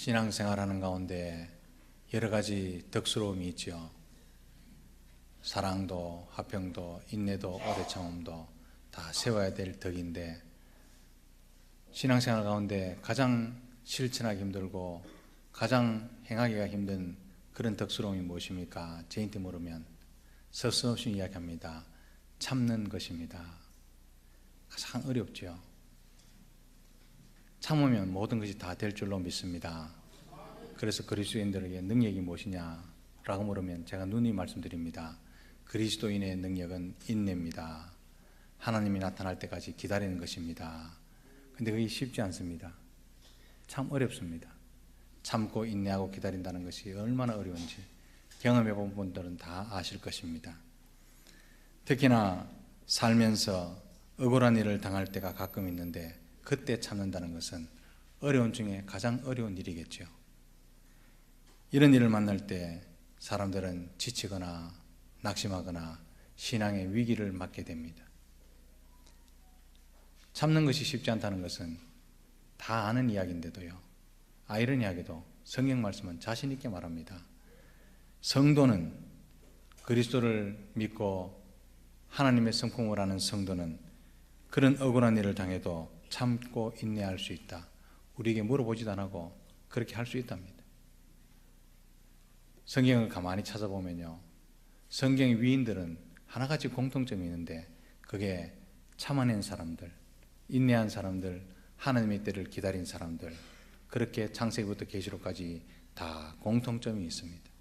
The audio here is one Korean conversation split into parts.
신앙생활하는 가운데 여러 가지 덕스러움이 있죠. 사랑도, 화평도, 인내도, 오래 참음도 다 세워야 될 덕인데, 신앙생활 가운데 가장 실천하기 힘들고 가장 행하기가 힘든 그런 덕스러움이 무엇입니까? 저한테 물으면 서슴없이 이야기합니다. 참는 것입니다. 가장 어렵죠. 참으면 모든 것이 다 될 줄로 믿습니다. 그래서 그리스도인들에게 능력이 무엇이냐라고 물으면 제가 누누이 말씀드립니다. 그리스도인의 능력은 인내입니다. 하나님이 나타날 때까지 기다리는 것입니다. 근데 그게 쉽지 않습니다. 참 어렵습니다. 참고 인내하고 기다린다는 것이 얼마나 어려운지 경험해 본 분들은 다 아실 것입니다. 특히나 살면서 억울한 일을 당할 때가 가끔 있는데 그때 참는다는 것은 어려운 중에 가장 어려운 일이겠죠. 이런 일을 만날 때 사람들은 지치거나 낙심하거나 신앙의 위기를 맞게 됩니다. 참는 것이 쉽지 않다는 것은 다 아는 이야기인데도요, 아이러니하게도 성경 말씀은 자신 있게 말합니다. 성도는, 그리스도를 믿고 하나님의 성품을 아는 성도는 그런 억울한 일을 당해도 참고 인내할 수 있다. 우리에게 물어보지도 않고 그렇게 할 수 있답니다. 성경을 가만히 찾아보면요, 성경의 위인들은 하나같이 공통점이 있는데 그게 참아낸 사람들, 인내한 사람들, 하나님의 때를 기다린 사람들, 그렇게 창세기부터 계시록까지 다 공통점이 있습니다.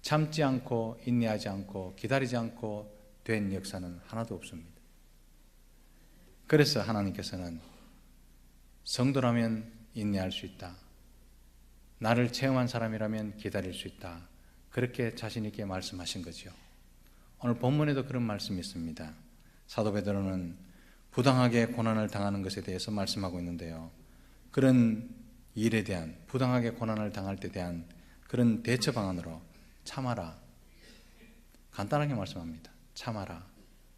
참지 않고 인내하지 않고 기다리지 않고 된 역사는 하나도 없습니다. 그래서 하나님께서는 성도라면 인내할 수 있다, 나를 체험한 사람이라면 기다릴 수 있다, 그렇게 자신 있게 말씀하신 거죠. 오늘 본문에도 그런 말씀이 있습니다. 사도 베드로는 부당하게 고난을 당하는 것에 대해서 말씀하고 있는데요, 그런 일에 대한, 부당하게 고난을 당할 때 대한 그런 대처 방안으로 참아라, 간단하게 말씀합니다. 참아라,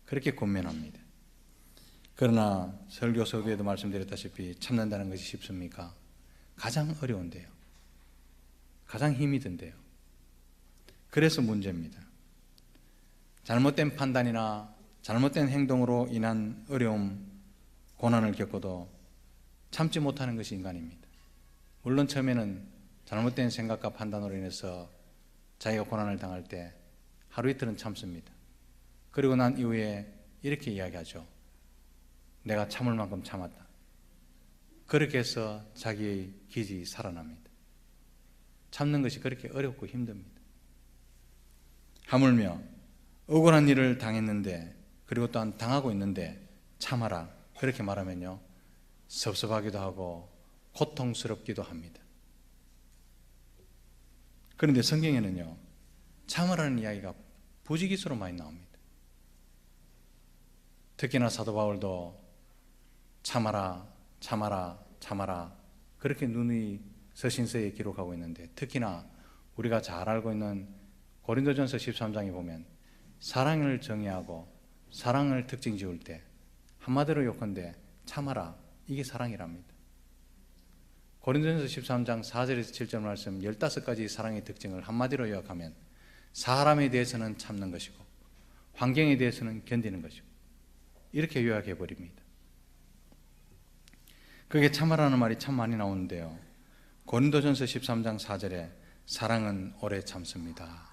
그렇게 권면합니다. 그러나 설교 서두에도 말씀드렸다시피 참는다는 것이 쉽습니까? 가장 어려운데요, 가장 힘이 든데요. 그래서 문제입니다. 잘못된 판단이나 잘못된 행동으로 인한 어려움, 고난을 겪어도 참지 못하는 것이 인간입니다. 물론 처음에는 잘못된 생각과 판단으로 인해서 자기가 고난을 당할 때 하루 이틀은 참습니다. 그리고 난 이후에 이렇게 이야기하죠. 내가 참을 만큼 참았다. 그렇게 해서 자기의 기질이 살아납니다. 참는 것이 그렇게 어렵고 힘듭니다. 하물며 억울한 일을 당했는데, 그리고 또한 당하고 있는데 참아라, 그렇게 말하면요, 섭섭하기도 하고 고통스럽기도 합니다. 그런데 성경에는요, 참으라는 이야기가 부지기수로 많이 나옵니다. 특히나 사도 바울도 참아라, 참아라, 참아라, 그렇게 누누이 서신서에 기록하고 있는데, 특히나 우리가 잘 알고 있는 고린도전서 13장에 보면 사랑을 정의하고 사랑을 특징 지을 때 한마디로 요컨대 참아라, 이게 사랑이랍니다. 고린도전서 13장 4절에서 7절 말씀 15가지 사랑의 특징을 한마디로 요약하면 사람에 대해서는 참는 것이고 환경에 대해서는 견디는 것이고, 이렇게 요약해 버립니다. 그게 참아라는 말이 참 많이 나오는데요, 고린도전서 13장 4절에 사랑은 오래 참습니다,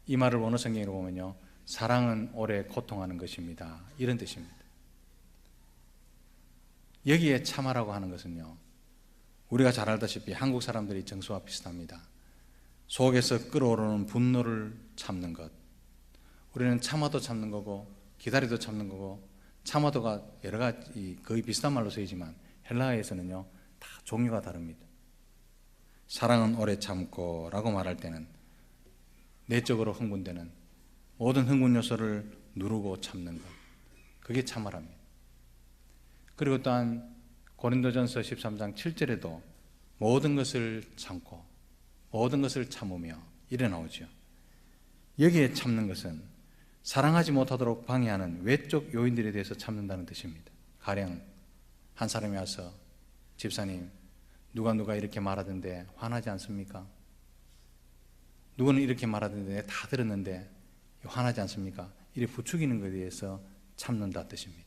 이 말을 원어 성경으로 보면요, 사랑은 오래 고통하는 것입니다, 이런 뜻입니다. 여기에 참아라고 하는 것은요, 우리가 잘 알다시피 한국 사람들의 정서와 비슷합니다. 속에서 끓어오르는 분노를 참는 것, 우리는 참아도 참는 거고 기다려도 참는 거고, 참아도가 여러 가지 거의 비슷한 말로 쓰이지만 헬라어에서는요 다 종류가 다릅니다. 사랑은 오래 참고 라고 말할 때는 내적으로 흥분되는 모든 흥분 요소를 누르고 참는 것, 그게 참아랍니다. 그리고 또한 고린도전서 13장 7절에도 모든 것을 참고 모든 것을 참으며 이래 나오죠. 여기에 참는 것은 사랑하지 못하도록 방해하는 외적 요인들에 대해서 참는다는 뜻입니다. 가령 한 사람이 와서 집사님, 누가 이렇게 말하던데 화나지 않습니까? 누구는 이렇게 말하던데 다 들었는데 화나지 않습니까? 이렇게 부추기는 것에 대해서 참는다 뜻입니다.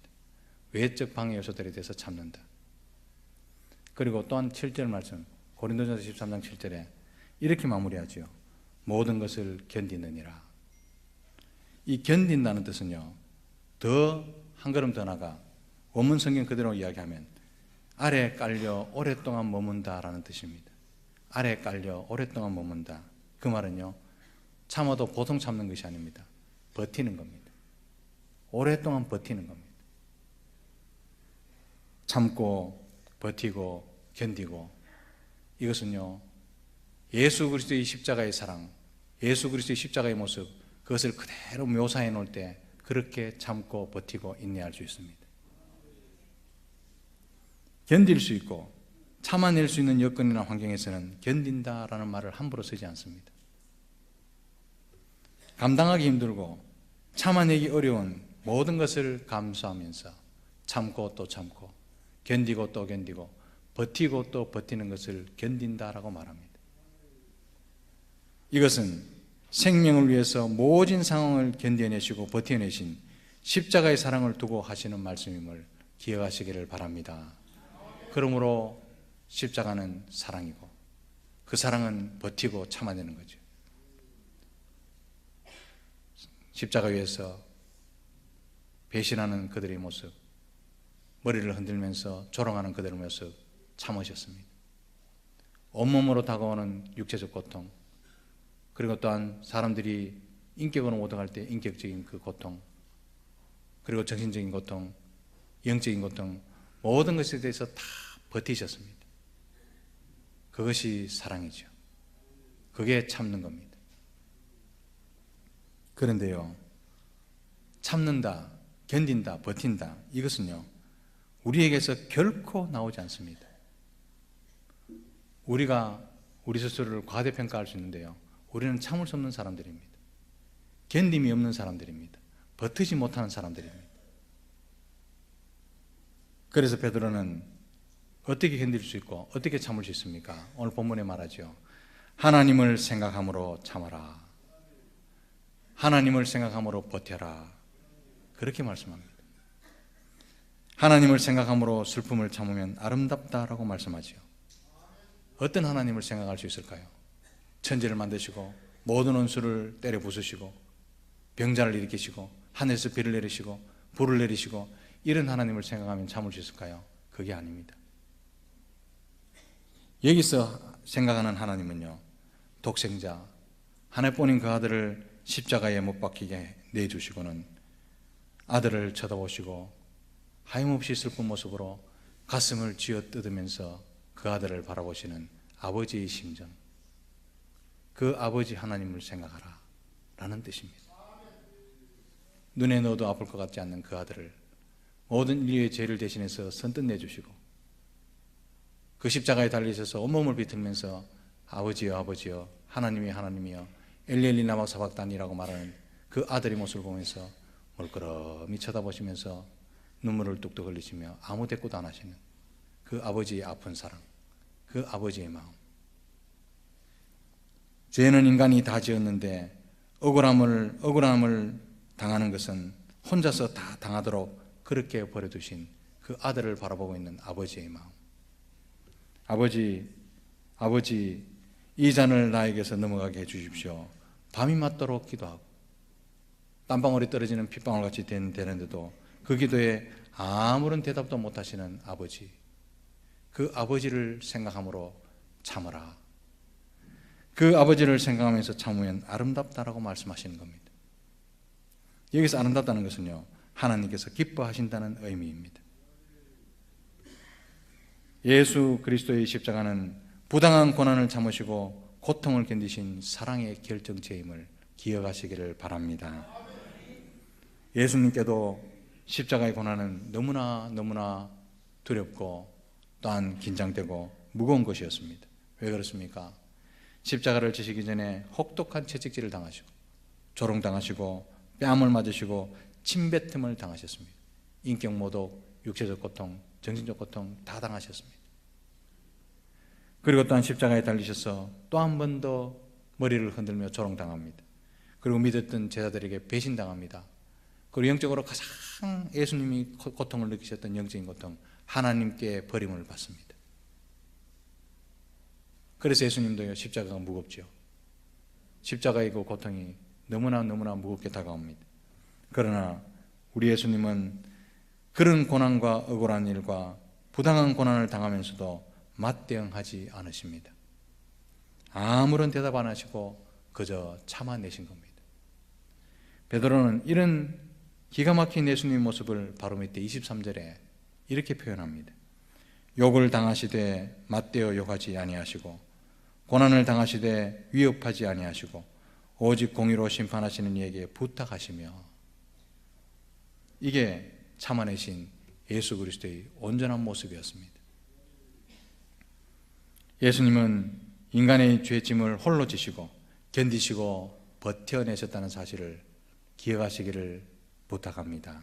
외적 방해 요소들에 대해서 참는다. 그리고 또한 7절 말씀, 고린도전서 13장 7절에 이렇게 마무리하죠. 모든 것을 견디느니라. 이 견딘다는 뜻은요, 더 한 걸음 더 나가 원문 성경 그대로 이야기하면 아래에 깔려 오랫동안 머문다라는 뜻입니다. 아래에 깔려 오랫동안 머문다. 그 말은요, 참아도 보통 참는 것이 아닙니다. 버티는 겁니다. 오랫동안 버티는 겁니다. 참고 버티고 견디고, 이것은요, 예수 그리스도의 십자가의 사랑, 예수 그리스도의 십자가의 모습, 그것을 그대로 묘사해 놓을 때 그렇게 참고 버티고 인내할 수 있습니다. 견딜 수 있고 참아낼 수 있는 여건이나 환경에서는 견딘다라는 말을 함부로 쓰지 않습니다. 감당하기 힘들고 참아내기 어려운 모든 것을 감수하면서 참고 또 참고 견디고 또 견디고 버티고 또 버티는 것을 견딘다라고 말합니다. 이것은 생명을 위해서 모진 상황을 견뎌내시고 버텨내신 십자가의 사랑을 두고 하시는 말씀임을 기억하시기를 바랍니다. 그러므로 십자가는 사랑이고 그 사랑은 버티고 참아내는 거죠. 십자가 위에서 배신하는 그들의 모습, 머리를 흔들면서 조롱하는 그들의 모습 참으셨습니다. 온몸으로 다가오는 육체적 고통, 그리고 또한 사람들이 인격으로 오덕할 때 인격적인 그 고통, 그리고 정신적인 고통, 영적인 고통, 모든 것에 대해서 다 버티셨습니다. 그것이 사랑이죠. 그게 참는 겁니다. 그런데요, 참는다, 견딘다, 버틴다, 이것은요, 우리에게서 결코 나오지 않습니다. 우리가 우리 스스로를 과대평가할 수 있는데요, 우리는 참을 수 없는 사람들입니다. 견딤이 없는 사람들입니다. 버티지 못하는 사람들입니다. 그래서 베드로는 어떻게 견딜 수 있고 어떻게 참을 수 있습니까? 오늘 본문에 말하죠. 하나님을 생각함으로 참아라. 하나님을 생각함으로 버텨라. 그렇게 말씀합니다. 하나님을 생각함으로 슬픔을 참으면 아름답다라고 말씀하죠. 어떤 하나님을 생각할 수 있을까요? 천지를 만드시고 모든 원수를 때려 부수시고 병자를 일으키시고 하늘에서 비를 내리시고 불을 내리시고 이런 하나님을 생각하면 참을 수 있을까요? 그게 아닙니다. 여기서 생각하는 하나님은요, 독생자 하나뿐인 그 아들을 십자가에 못 박히게 내주시고는 아들을 쳐다보시고 하염없이 슬픈 모습으로 가슴을 쥐어 뜯으면서 그 아들을 바라보시는 아버지의 심정, 그 아버지 하나님을 생각하라 라는 뜻입니다. 눈에 넣어도 아플 것 같지 않는 그 아들을 모든 인류의 죄를 대신해서 선뜻 내주시고 그 십자가에 달리셔서 온몸을 비틀면서 아버지여 아버지여 하나님이 하나님이여 엘리엘리 라마 사박단이라고 말하는 그 아들의 모습을 보면서 멀끄러미 쳐다보시면서 눈물을 뚝뚝 흘리시며 아무 대꾸도 안 하시는 그 아버지의 아픈 사랑, 그 아버지의 마음. 죄는 인간이 다 지었는데 억울함을 당하는 것은 혼자서 다 당하도록 그렇게 버려두신 그 아들을 바라보고 있는 아버지의 마음. 아버지, 이 잔을 나에게서 넘어가게 해주십시오. 밤이 맞도록 기도하고 땀방울이 떨어지는 핏방울같이 되는데도 그 기도에 아무런 대답도 못하시는 아버지, 그 아버지를 생각함으로 참으라. 그 아버지를 생각하면서 참으면 아름답다라고 말씀하시는 겁니다. 여기서 아름답다는 것은요, 하나님께서 기뻐하신다는 의미입니다. 예수 그리스도의 십자가는 부당한 고난을 참으시고 고통을 견디신 사랑의 결정체임을 기억하시기를 바랍니다. 예수님께도 십자가의 고난은 너무나 두렵고 또한 긴장되고 무거운 것이었습니다. 왜 그렇습니까? 십자가를 지시기 전에 혹독한 채찍질을 당하시고 조롱당하시고 뺨을 맞으시고 침뱉음을 당하셨습니다. 인격 모독, 육체적 고통, 정신적 고통 다 당하셨습니다. 그리고 또한 십자가에 달리셔서 또 한 번 더 머리를 흔들며 조롱당합니다. 그리고 믿었던 제자들에게 배신당합니다. 그리고 영적으로 가장 예수님이 고통을 느끼셨던 영적인 고통, 하나님께 버림을 받습니다. 그래서 예수님도요, 십자가가 무겁죠. 십자가의 그 고통이 너무나 무겁게 다가옵니다. 그러나 우리 예수님은 그런 고난과 억울한 일과 부당한 고난을 당하면서도 맞대응하지 않으십니다. 아무런 대답 안 하시고 그저 참아내신 겁니다. 베드로는 이런 기가 막힌 예수님의 모습을 바로 밑에 23절에 이렇게 표현합니다. 욕을 당하시되 맞대어 욕하지 아니하시고 고난을 당하시되 위협하지 아니하시고 오직 공의로 심판하시는 이에게 부탁하시며, 이게 참아내신 예수 그리스도의 온전한 모습이었습니다. 예수님은 인간의 죄짐을 홀로 지시고 견디시고 버텨내셨다는 사실을 기억하시기를 부탁합니다.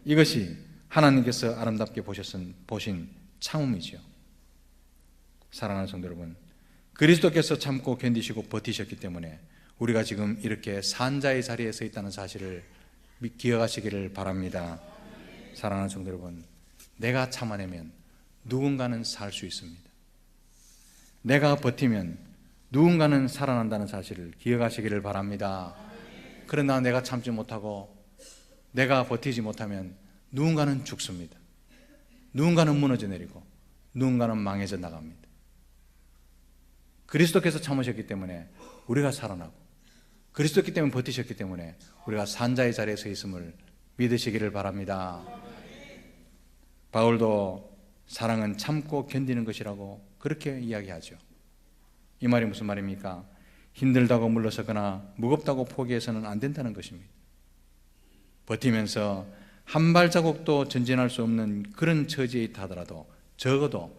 이것이 하나님께서 아름답게 보신 참음이죠. 사랑하는 성도 여러분, 그리스도께서 참고 견디시고 버티셨기 때문에 우리가 지금 이렇게 산자의 자리에 서 있다는 사실을 기억하시기를 바랍니다. 사랑하는 성도 여러분, 내가 참아내면 누군가는 살 수 있습니다. 내가 버티면 누군가는 살아난다는 사실을 기억하시기를 바랍니다. 그러나 내가 참지 못하고 내가 버티지 못하면 누군가는 죽습니다. 누군가는 무너져 내리고 누군가는 망해져 나갑니다. 그리스도께서 참으셨기 때문에 우리가 살아나고, 그리스도께 때문에 버티셨기 때문에 우리가 산자의 자리에 서 있음을 믿으시기를 바랍니다. 바울도 사랑은 참고 견디는 것이라고 그렇게 이야기하죠. 이 말이 무슨 말입니까? 힘들다고 물러서거나 무겁다고 포기해서는 안 된다는 것입니다. 버티면서 한 발자국도 전진할 수 없는 그런 처지에 있다 하더라도 적어도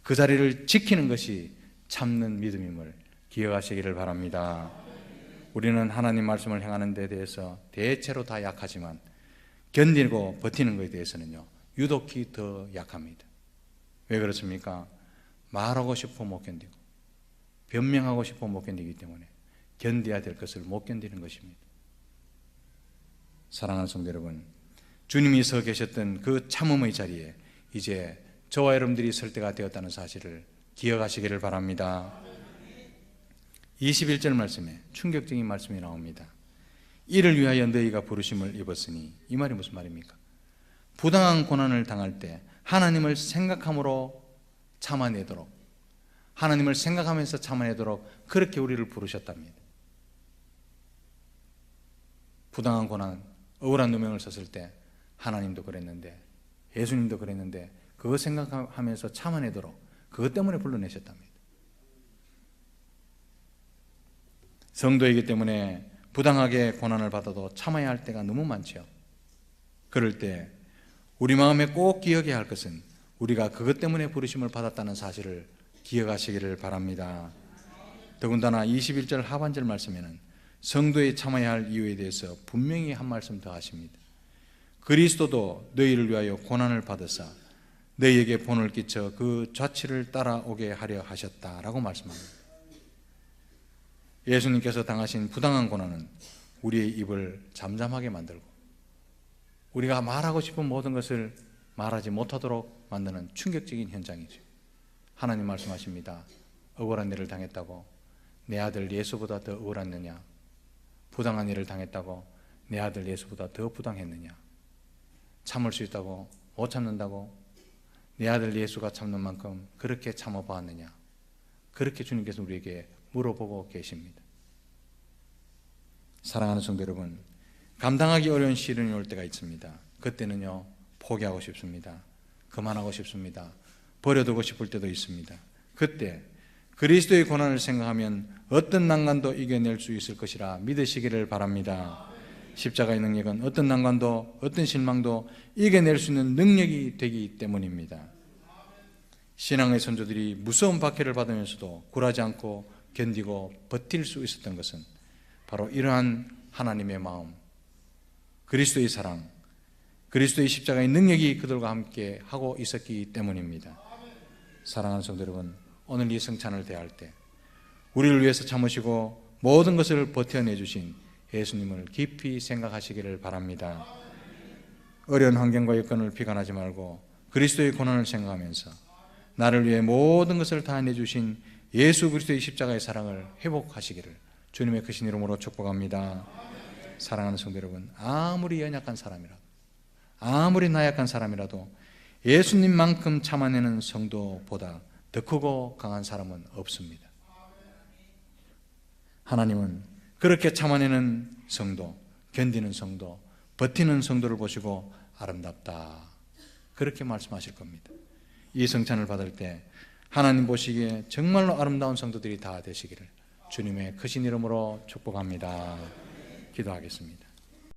그 자리를 지키는 것이 참는 믿음임을 기억하시기를 바랍니다. 우리는 하나님 말씀을 행하는 데 대해서 대체로 다 약하지만 견디고 버티는 것에 대해서는요, 유독히 더 약합니다. 왜 그렇습니까? 말하고 싶어 못 견디고 변명하고 싶어 못 견디기 때문에 견뎌야 될 것을 못 견디는 것입니다. 사랑하는 성도 여러분, 주님이 서 계셨던 그 참음의 자리에 이제 저와 여러분들이 설 때가 되었다는 사실을 기억하시기를 바랍니다. 21절 말씀에 충격적인 말씀이 나옵니다. 이를 위하여 너희가 부르심을 입었으니, 이 말이 무슨 말입니까? 부당한 고난을 당할 때 하나님을 생각함으로 참아내도록, 하나님을 생각하면서 참아내도록 그렇게 우리를 부르셨답니다. 부당한 고난, 억울한 누명을 썼을 때 하나님도 그랬는데, 예수님도 그랬는데, 그거 생각하면서 참아내도록 그것 때문에 불러내셨답니다. 성도이기 때문에 부당하게 고난을 받아도 참아야 할 때가 너무 많죠. 그럴 때 우리 마음에 꼭 기억해야 할 것은 우리가 그것 때문에 부르심을 받았다는 사실을 기억하시기를 바랍니다. 더군다나 21절 하반절 말씀에는 성도의 참아야 할 이유에 대해서 분명히 한 말씀 더 하십니다. 그리스도도 너희를 위하여 고난을 받으사 너희에게 본을 끼쳐 그 좌치를 따라오게 하려 하셨다라고 말씀합니다. 예수님께서 당하신 부당한 고난은 우리의 입을 잠잠하게 만들고 우리가 말하고 싶은 모든 것을 말하지 못하도록 만드는 충격적인 현장이죠. 하나님 말씀하십니다. 억울한 일을 당했다고 내 아들 예수보다 더 억울했느냐? 부당한 일을 당했다고 내 아들 예수보다 더 부당했느냐? 참을 수 있다고 못 참는다고 내 아들 예수가 참는 만큼 그렇게 참아보았느냐? 그렇게 주님께서 우리에게 물어보고 계십니다. 사랑하는 성도 여러분, 감당하기 어려운 시련이 올 때가 있습니다. 그때는요, 포기하고 싶습니다. 그만하고 싶습니다. 버려두고 싶을 때도 있습니다. 그때 그리스도의 고난을 생각하면 어떤 난관도 이겨낼 수 있을 것이라 믿으시기를 바랍니다. 십자가의 능력은 어떤 난관도 어떤 실망도 이겨낼 수 있는 능력이 되기 때문입니다. 신앙의 선조들이 무서운 박해를 받으면서도 굴하지 않고 견디고 버틸 수 있었던 것은 바로 이러한 하나님의 마음, 그리스도의 사랑, 그리스도의 십자가의 능력이 그들과 함께 하고 있었기 때문입니다. 사랑하는 성도 여러분, 오늘 이 성찬을 대할 때 우리를 위해서 참으시고 모든 것을 버텨내 주신 예수님을 깊이 생각하시기를 바랍니다. 어려운 환경과 여건을 비관하지 말고 그리스도의 고난을 생각하면서 나를 위해 모든 것을 다 내주신 예수 그리스도의 십자가의 사랑을 회복하시기를 주님의 크신 이름으로 축복합니다. 사랑하는 성도 여러분, 아무리 연약한 사람이라도, 아무리 나약한 사람이라도 예수님만큼 참아내는 성도보다 더 크고 강한 사람은 없습니다. 하나님은 그렇게 참아내는 성도, 견디는 성도, 버티는 성도를 보시고 아름답다, 그렇게 말씀하실 겁니다. 이 성찬을 받을 때 하나님 보시기에 정말로 아름다운 성도들이 다 되시기를 주님의 크신 이름으로 축복합니다. 기도하겠습니다.